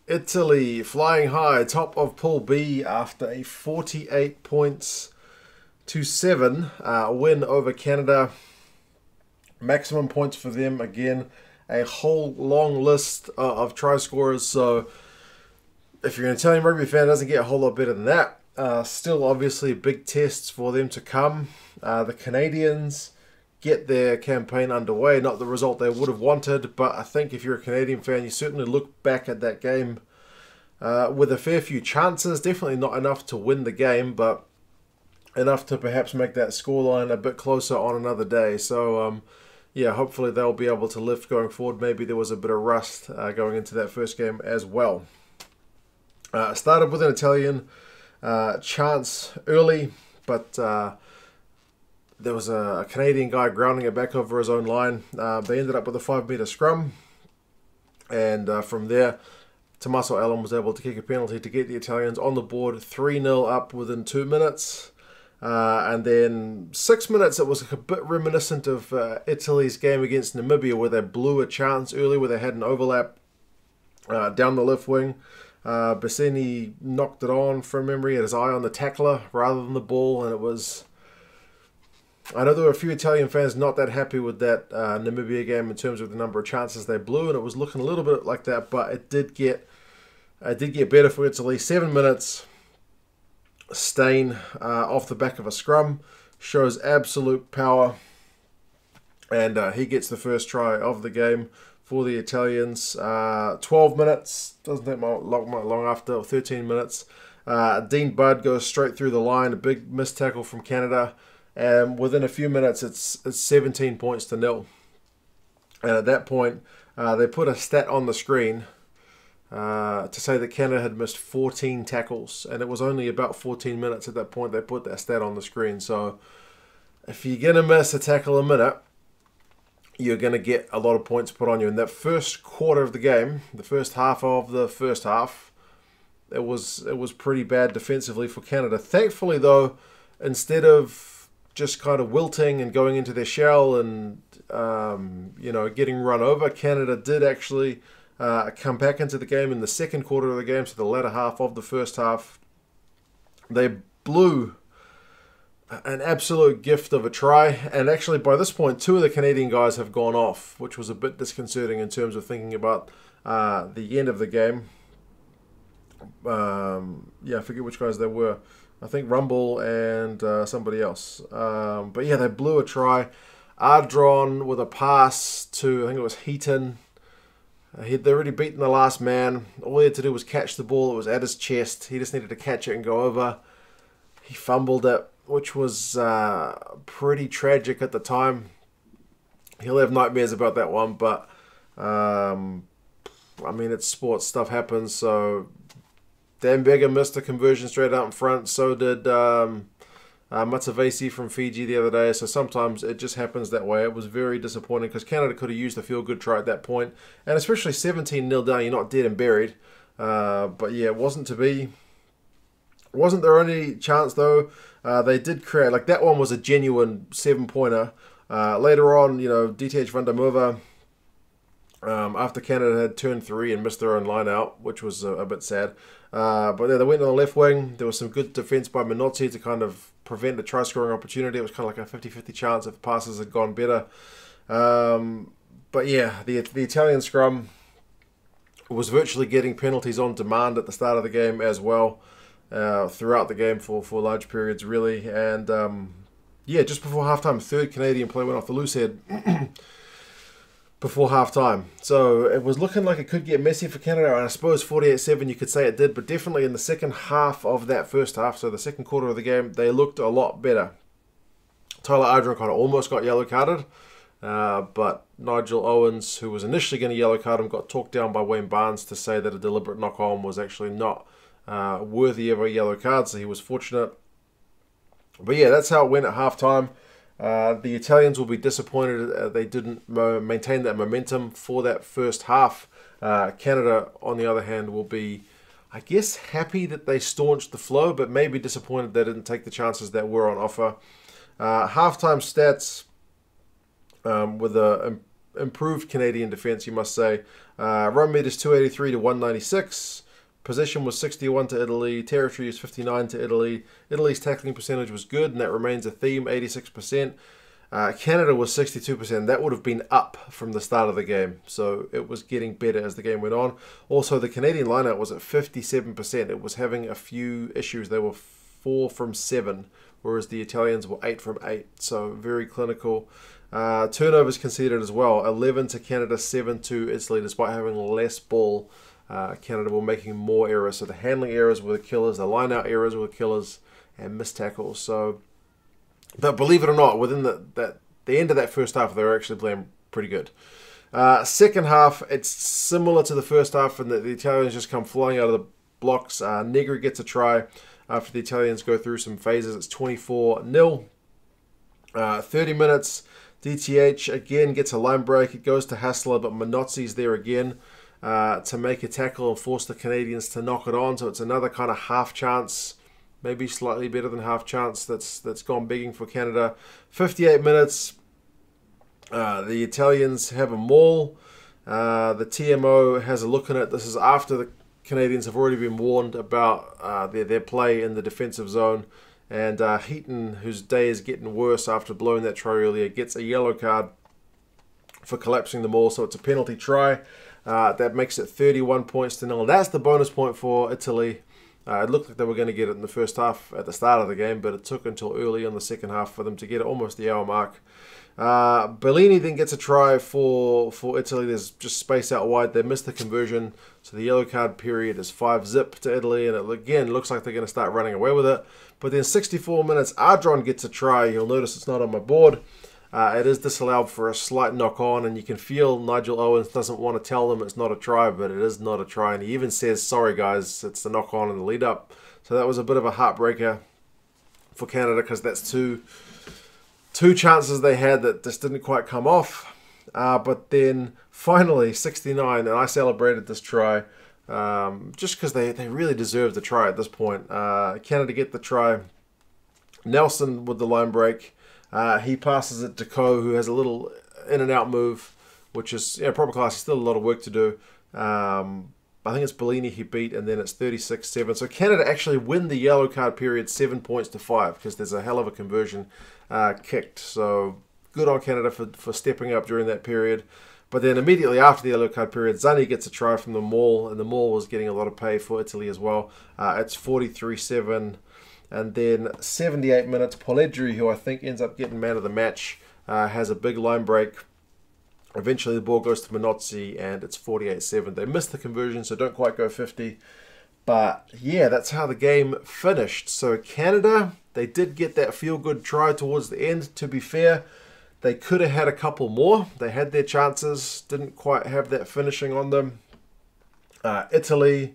Italy flying high, top of Pool B after a 48 points to 7 win over Canada. Maximum points for them again. A whole long list of try scorers. So if you're an Italian rugby fan, it doesn't get a whole lot better than that. Still, obviously, big tests for them to come. The Canadians get their campaign underway. Not the result they would have wanted, but I think if you're a Canadian fan, you certainly look back at that game with a fair few chances. Definitely not enough to win the game, but enough to perhaps make that scoreline a bit closer on another day. So, yeah, hopefully they'll be able to lift going forward. Maybe there was a bit of rust going into that first game as well. Started with an Italian chance early, but there was a Canadian guy grounding it back over his own line. They ended up with a 5-meter scrum, and from there, Tommaso Allen was able to kick a penalty to get the Italians on the board, 3-0 up within 2 minutes. And then 6 minutes, it was a bit reminiscent of Italy's game against Namibia, where they blew a chance early, where they had an overlap down the left wing. Bassini knocked it on from memory, had his eye on the tackler rather than the ball, and it was... I know there were a few Italian fans not that happy with that Namibia game in terms of the number of chances they blew, and it was looking a little bit like that, but it did get better for Italy. 7 minutes, Stain off the back of a scrum, shows absolute power, and he gets the first try of the game for the Italians. 12 minutes, doesn't take long after, 13 minutes. Dean Budd goes straight through the line, a big missed tackle from Canada. And within a few minutes, it's 17 points to 0. And at that point, they put a stat on the screen to say that Canada had missed 14 tackles. And it was only about 14 minutes at that point they put that stat on the screen. So if you're going to miss a tackle a minute, you're going to get a lot of points put on you. In that first quarter of the game, the first half of the first half, it was pretty bad defensively for Canada. Thankfully, though, instead of just kind of wilting and going into their shell and, getting run over, Canada did actually come back into the game in the second quarter of the game, so the latter half of the first half. They blew an absolute gift of a try, and actually by this point, 2 of the Canadian guys have gone off, which was a bit disconcerting in terms of thinking about the end of the game. I forget which guys they were. I think Rumble and somebody else. But yeah, they blew a try. Ardron with a pass to, I think it was Heaton. They'd already beaten the last man. All he had to do was catch the ball. It was at his chest. He just needed to catch it and go over. He fumbled it, which was pretty tragic at the time. He'll have nightmares about that one, but it's sports. Stuff happens, so... Dan Bega missed a conversion straight out in front. So did Matavesi from Fiji the other day. So sometimes it just happens that way. It was very disappointing because Canada could have used a feel-good try at that point. And especially 17-0 down, you're not dead and buried. But yeah, it wasn't to be. It wasn't their only chance, though. They did create, like that one was a genuine 7-pointer. Later on, DTH van der Merwe, after Canada had turned 3 and missed their own line out, which was a bit sad. But yeah, they went on the left wing. There was some good defense by Minotti to kind of prevent the try-scoring opportunity. It was kind of like a 50-50 chance if passes had gone better. But yeah, the Italian scrum was virtually getting penalties on demand at the start of the game as well, throughout the game for large periods, really. And just before halftime, 3rd Canadian player went off the loose head. Before halftime. So it was looking like it could get messy for Canada, and I suppose 48-7 you could say it did, but definitely in the second half of that first half, so the second quarter of the game, they looked a lot better. Tyler Ardron kind of almost got yellow carded, but Nigel Owens, who was initially going to yellow card him, got talked down by Wayne Barnes to say that a deliberate knock-on was actually not worthy of a yellow card, so he was fortunate. But yeah, that's how it went at halftime. The Italians will be disappointed they didn't maintain that momentum for that first half. Canada, on the other hand, will be, I guess, happy that they staunched the flow, but maybe disappointed they didn't take the chances that were on offer. Halftime stats with a improved Canadian defence, you must say. Run meters 283 to 196. Possession was 61 to Italy. Territory is 59 to Italy. Italy's tackling percentage was good, and that remains a theme, 86%. Canada was 62%. That would have been up from the start of the game, so it was getting better as the game went on. Also, the Canadian lineout was at 57%. It was having a few issues. They were 4 from 7, whereas the Italians were 8 from 8, so very clinical. Turnovers conceded as well, 11 to Canada, 7 to Italy, despite having less ball. Canada were making more errors, so the handling errors were the killers, the line-out errors were the killers, and missed tackles. So, but believe it or not, within the end of that first half, they were actually playing pretty good. Second half, it's similar to the first half, and the Italians just come flying out of the blocks. Negri gets a try after the Italians go through some phases. It's 24-0. 30 minutes, DTH again gets a line break. It goes to Hassler, but Minozzi's there again to make a tackle and force the Canadians to knock it on. So it's another kind of half chance, maybe slightly better than half chance that's gone begging for Canada. 58 minutes, the Italians have a maul. The TMO has a look at it. This is after the Canadians have already been warned about their play in the defensive zone. And Heaton, whose day is getting worse after blowing that try earlier, gets a yellow card for collapsing the maul. So it's a penalty try. That makes it 31 points to 0. And that's the bonus point for Italy. It looked like they were going to get it in the first half at the start of the game, but it took until early in the second half for them to get it, almost the hour mark. Bellini then gets a try for Italy. There's just space out wide. They missed the conversion, so the yellow card period is 5-zip to Italy, and it again looks like they're going to start running away with it. But then 64 minutes, Ardron gets a try. You'll notice it's not on my board. It is disallowed for a slight knock on, and you can feel Nigel Owens doesn't want to tell them it's not a try, but it is not a try. And he even says, sorry guys, it's the knock on in the lead up. So that was a bit of a heartbreaker for Canada, because that's two chances they had that just didn't quite come off. But then finally, 69, and I celebrated this try just because they really deserved the try at this point. Canada get the try. Nelson with the line break. He passes it to Coe, who has a little in and out move, which is proper class. Still a lot of work to do. I think it's Bellini he beat, and then it's 36-7. So Canada actually win the yellow card period 7 points to 5, because there's a hell of a conversion kicked. So good on Canada for stepping up during that period. But then immediately after the yellow card period, Zanni gets a try from the maul, and the maul was getting a lot of pay for Italy as well. It's 43-7. And then 78 minutes, Polledri, who I think ends up getting man of the match, has a big line break. Eventually the ball goes to Minozzi, and it's 48-7. They missed the conversion, so don't quite go 50. But yeah, that's how the game finished. So Canada, they did get that feel-good try towards the end. To be fair, they could have had a couple more. They had their chances, didn't quite have that finishing on them. Italy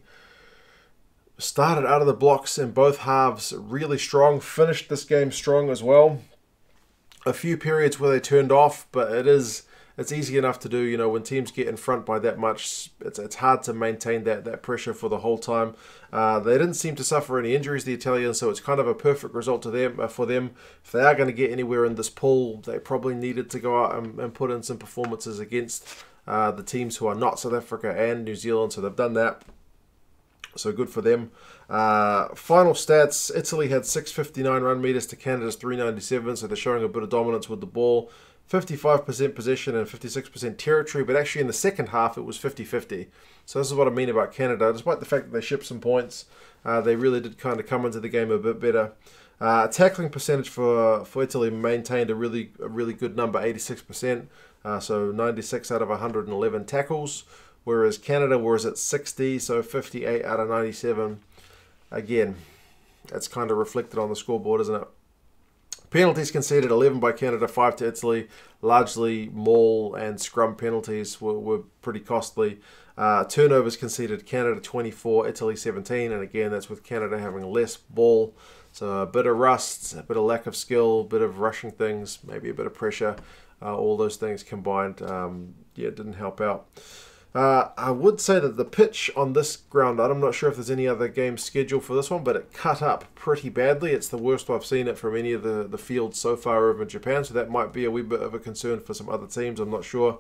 started out of the blocks in both halves really strong, finished this game strong as well. A few periods where they turned off, but it's easy enough to do, when teams get in front by that much. It's hard to maintain that pressure for the whole time. They didn't seem to suffer any injuries, the Italians, so it's kind of a perfect result to them for them. If they are going to get anywhere in this pool, they probably needed to go out and put in some performances against the teams who are not South Africa and New Zealand, so they've done that. So good for them. Final stats, Italy had 659 run meters to Canada's 397, so they're showing a bit of dominance with the ball. 55% possession and 56% territory, but actually in the second half it was 50-50. So this is what I mean about Canada. Despite the fact that they shipped some points, they really did kind of come into the game a bit better. Tackling percentage for Italy maintained a really good number, 86%. So 96 out of 111 tackles. Whereas Canada was at 60, so 58 out of 97. Again, that's kind of reflected on the scoreboard, isn't it? Penalties conceded, 11 by Canada, 5 to Italy. Largely maul and scrum penalties were pretty costly. Turnovers conceded, Canada 24, Italy 17. And again, that's with Canada having less ball. So a bit of rust, a bit of lack of skill, a bit of rushing things, maybe a bit of pressure. All those things combined, it didn't help out. I would say that the pitch on this ground, I'm not sure if there's any other games scheduled for this one, but it cut up pretty badly. It's the worst I've seen it from any of the fields so far over in Japan, so that might be a wee bit of a concern for some other teams, I'm not sure.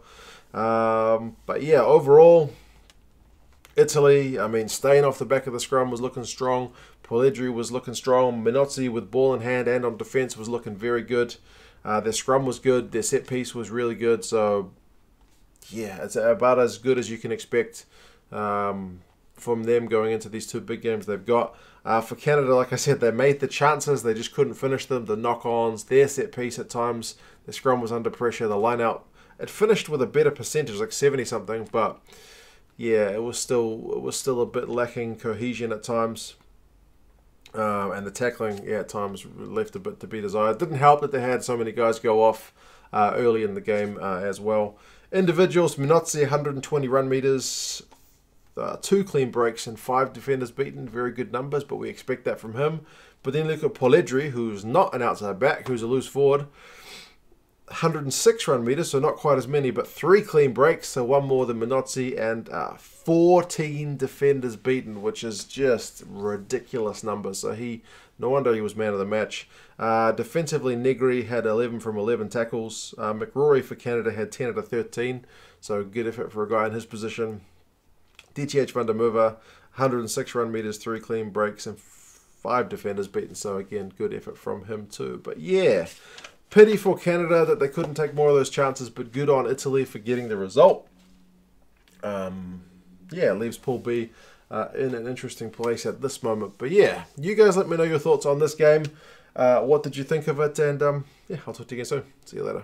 But yeah, overall, Italy, I mean, staying off the back of the scrum was looking strong. Polledri was looking strong. Minozzi with ball in hand and on defence was looking very good. Their scrum was good. Their set piece was really good. So yeah, it's about as good as you can expect from them going into these two big games they've got. For Canada, like I said, they made the chances. They just couldn't finish them. The knock-ons, their set piece at times. The scrum was under pressure. The line-out, it finished with a better percentage, like 70-something. But yeah, it was still a bit lacking cohesion at times. And the tackling, yeah, at times left a bit to be desired. It didn't help that they had so many guys go off early in the game as well. Individuals, Minozzi, 120 run meters, 2 clean breaks and 5 defenders beaten. Very good numbers, but we expect that from him. But then look at Polledri, who's not an outside back, who's a loose forward. 106 run meters, so not quite as many, but 3 clean breaks, so 1 more than Minozzi, and 14 defenders beaten, which is just ridiculous numbers. So no wonder he was man of the match. Defensively, Negri had 11 from 11 tackles. McRory for Canada had 10 out of 13, so good effort for a guy in his position. DTH van der Merwe, 106 run meters, 3 clean breaks, and 5 defenders beaten. So again, good effort from him too. But yeah, pity for Canada that they couldn't take more of those chances, but good on Italy for getting the result. Yeah, leaves Pool B in an interesting place at this moment. But yeah, you guys let me know your thoughts on this game. What did you think of it? And yeah, I'll talk to you again soon. See you later.